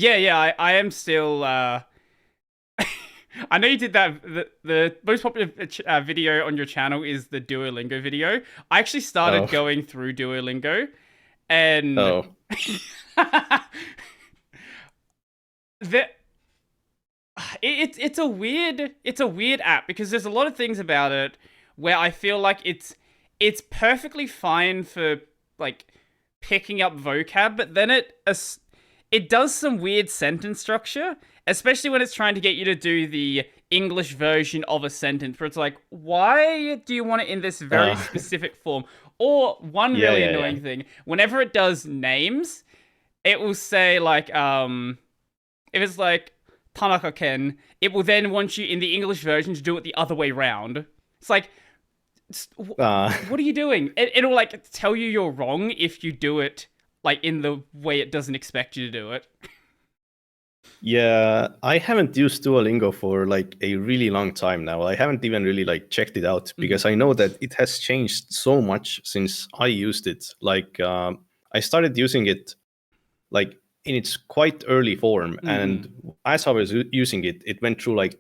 Yeah. I am still. I know you did that. The most popular video on your channel is the Duolingo video. I actually started Oh, going through Duolingo, and oh, the it's a weird app because there's a lot of things about it where I feel like it's perfectly fine for like picking up vocab, but then it does some weird sentence structure, especially when it's trying to get you to do the English version of a sentence where it's like, why do you want it in this very uh, specific form? Or one yeah, really yeah, yeah. annoying thing, whenever it does names, it will say like if it's like Tanaka Ken, it will then want you in the English version to do it the other way round. It's like, Uh, what are you doing? It'll like tell you you're wrong if you do it like in the way it doesn't expect you to do it. yeah, I haven't used Duolingo for like a really long time now. I haven't even really like checked it out Mhm. because I know that it has changed so much since I used it. Like, I started using it like in its quite early form, and Mhm. as I was using it, it went through like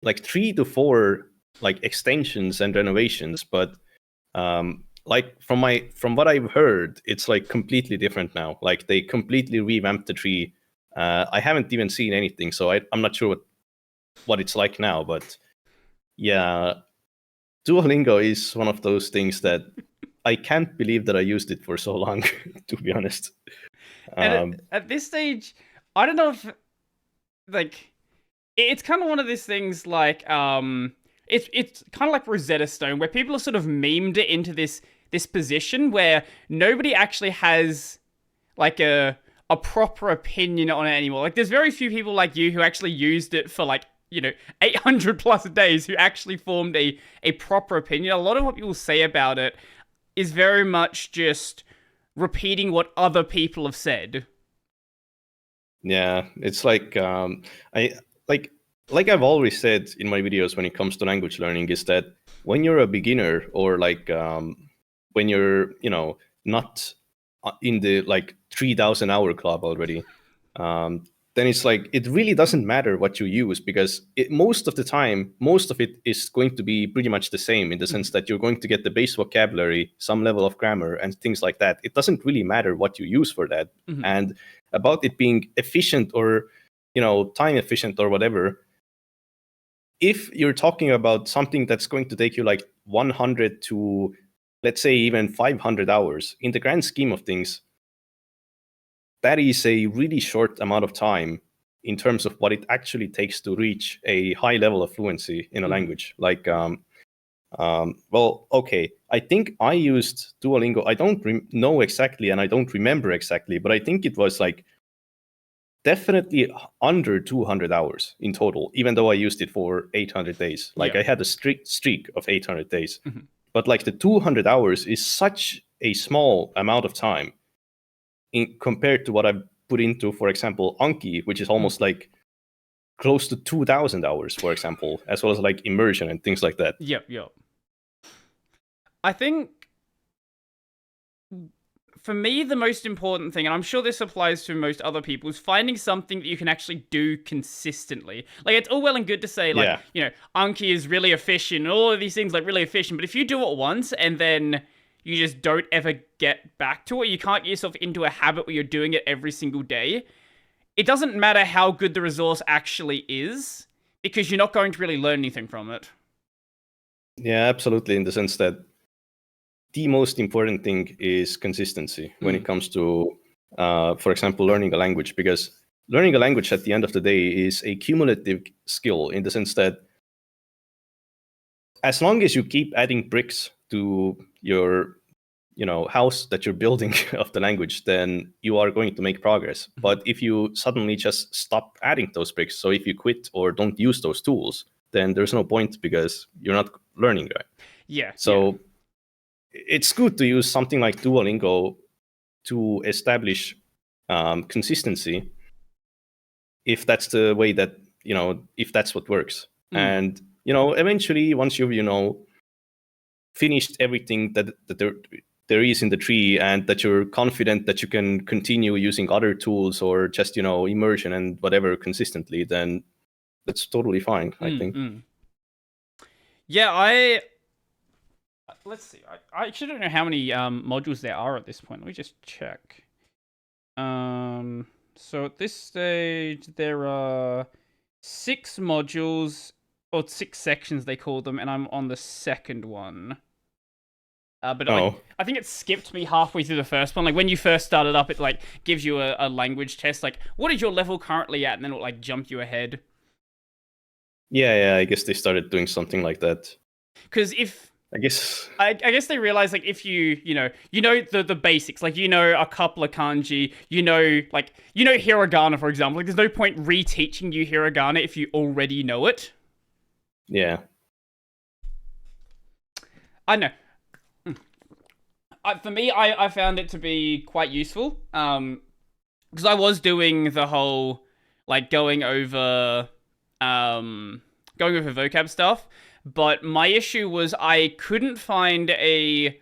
like 3 to 4 like extensions and renovations. But like from what I've heard, it's like completely different now. Like they completely revamped the tree. I haven't even seen anything, so I'm not sure what it's like now. But yeah, Duolingo is one of those things that I can't believe that I used it for so long. To be honest, And um, at this stage, I don't know if like it's kind of one of these things like it's kind of like Rosetta Stone where people have sort of memed it into this position where nobody actually has like a proper opinion on it anymore. Like there's very few people like you who actually used it for like 800 plus days who actually formed a proper opinion. A lot of what people say about it is very much just repeating what other people have said. yeah, it's like I like like I've always said in my videos when it comes to language learning is that when you're a beginner or like when you're not in the like 3,000 hour club already, um, then it's like it really doesn't matter what you use because most of the time, most of it is going to be pretty much the same in the sense that you're going to get the base vocabulary, some level of grammar, and things like that. It doesn't really matter what you use for that. Mm-hmm. And about it being efficient or time efficient or whatever, if you're talking about something that's going to take you like 100 to let's say even 500 hours in the grand scheme of things, that is a really short amount of time in terms of what it actually takes to reach a high level of fluency in a Mm-hmm. language. Like, well, okay, I think I used Duolingo. I don't know exactly, and I don't remember exactly, but I think it was like definitely under 200 hours in total, even though I used it for 800 days. Like, Yeah. I had a strict streak of 800 days. Mm-hmm. But like the 200 hours is such a small amount of time compared to what I've put into, for example, Anki, which is almost like close to 2,000 hours, for example, as well as like immersion and things like that. Yep. I think for me, the most important thing, and I'm sure this applies to most other people, is finding something that you can actually do consistently. Like, it's all well and good to say, like, Yeah, Anki is really efficient, and all of these things, like, really efficient, but if you do it once and then you just don't ever get back to it, you can't get yourself into a habit where you're doing it every single day, it doesn't matter how good the resource actually is, because you're not going to really learn anything from it. yeah, absolutely. In the sense that the most important thing is consistency when it Mm. comes to, for example, learning a language, because learning a language at the end of the day is a cumulative skill in the sense that as long as you keep adding bricks to your house that you're building of the language, then you are going to make progress. Mhm. But if you suddenly just stop adding those bricks, so if you quit or don't use those tools, then there's no point because you're not learning, right? Yeah. So it's good to use something like Duolingo to establish consistency if that's the way that if that's what works. Mm. And eventually once you've finished everything that there there is in the tree, and that you're confident that you can continue using other tools or just, immersion and whatever consistently, then that's totally fine, I think. Yeah, let's see. I actually don't know how many modules there are at this point. Let me just check. So at this stage there are 6 modules, or 6 sections they call them, and I'm on the second one. But I think it skipped me halfway through the first one. Like when you first started up, it like gives you a language test, like what is your level currently at, and then it'll like jump you ahead. Yeah, I guess they started doing something like that. Because I guess they realize, like, if you know the basics, like a couple of kanji, hiragana, for example. Like, there's no point reteaching you hiragana if you already know it. Yeah. I know. For me, I found it to be quite useful. Because I was doing the whole like going over vocab stuff. But my issue was I couldn't find a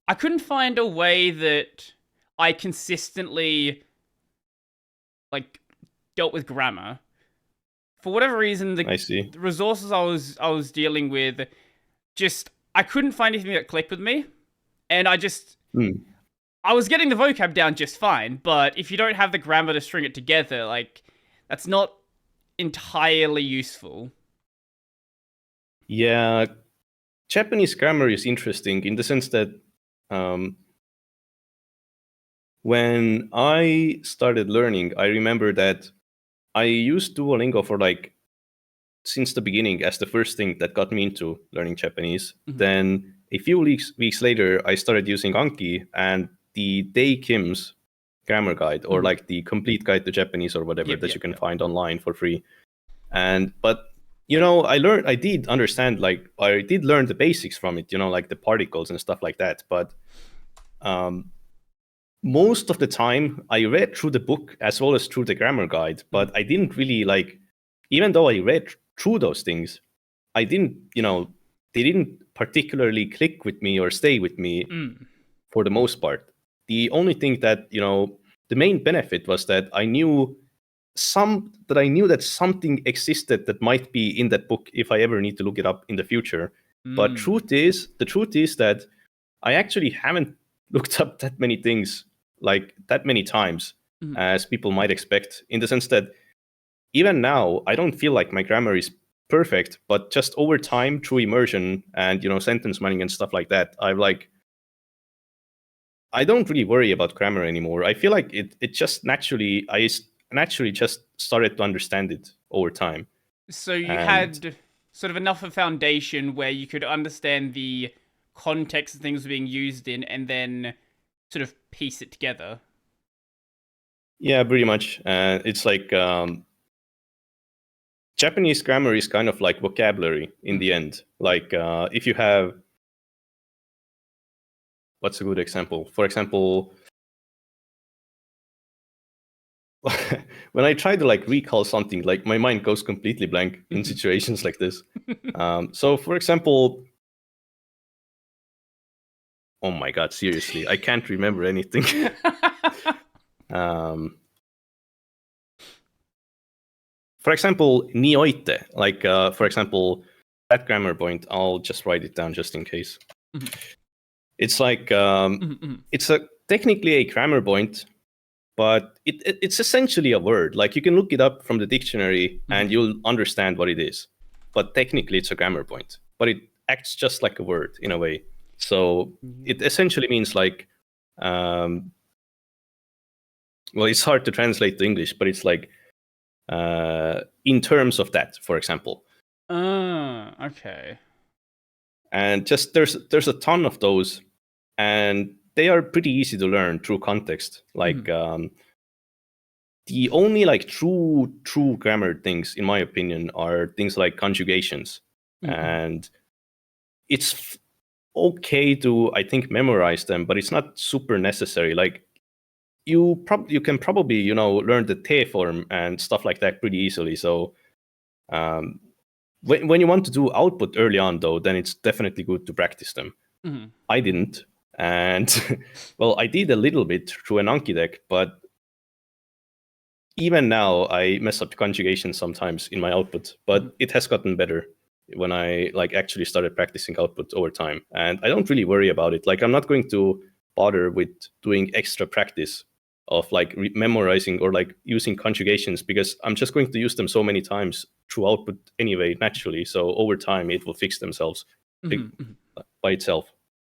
way that I consistently like dealt with grammar. For whatever reason, the resources I was dealing with, just I couldn't find anything that clicked with me, and I was getting the vocab down just fine. But if you don't have the grammar to string it together, like that's not entirely useful. Yeah, Japanese grammar is interesting in the sense that when I started learning, I remember that I used Duolingo for like since the beginning as the first thing that got me into learning Japanese. Mm-hmm. Then a few weeks later, I started using Anki and the Day Kim's grammar guide, or like the complete guide to Japanese or whatever that you can find online for free. But I did understand, like, I did learn the basics from it, like the particles and stuff like that. But most of the time, I read through the book as well as through the grammar guide. But I didn't really, like, even though I read through those things, I didn't, they didn't particularly click with me or stay with me for the most part. The only thing that, the main benefit was that I knew that something existed that might be in that book if I ever need to look it up in the future. But the truth is that I actually haven't looked up that many things like that many times as people might expect, in the sense that even now I don't feel like my grammar is perfect, but just over time through immersion and sentence mining and stuff like that, I don't really worry about grammar anymore. I feel like it just naturally just started to understand it over time. So you had sort of enough of a foundation where you could understand the context things were being used in, and then sort of piece it together. Yeah, pretty much. It's like Japanese grammar is kind of like vocabulary in the end. Like if you have, what's a good example? For example, when I try to like recall something, like my mind goes completely blank in situations like this. So for example, oh my God, seriously, I can't remember anything. For example, nioite, like for example, that grammar point, I'll just write it down just in case. It's like, it's technically a grammar point, but it's essentially a word. Like you can look it up from the dictionary and you'll understand what it is. But technically it's a grammar point, but it acts just like a word in a way. So it essentially means like, well, it's hard to translate to English, but it's like, in terms of that, for example. Okay. And just there's a ton of those, and they are pretty easy to learn through context. Like the only like true grammar things, in my opinion, are things like conjugations, and it's okay to, I think, memorize them, but it's not super necessary. Like you can probably learn the te form and stuff like that pretty easily. So when you want to do output early on, though, then it's definitely good to practice them. I didn't, And well, I did a little bit through an Anki deck, but even now I mess up conjugation sometimes in my output, but it has gotten better when I like actually started practicing output over time. And I don't really worry about it. Like, I'm not going to bother with doing extra practice of like memorizing or like using conjugations, because I'm just going to use them so many times through output anyway, naturally. So over time it will fix themselves by itself.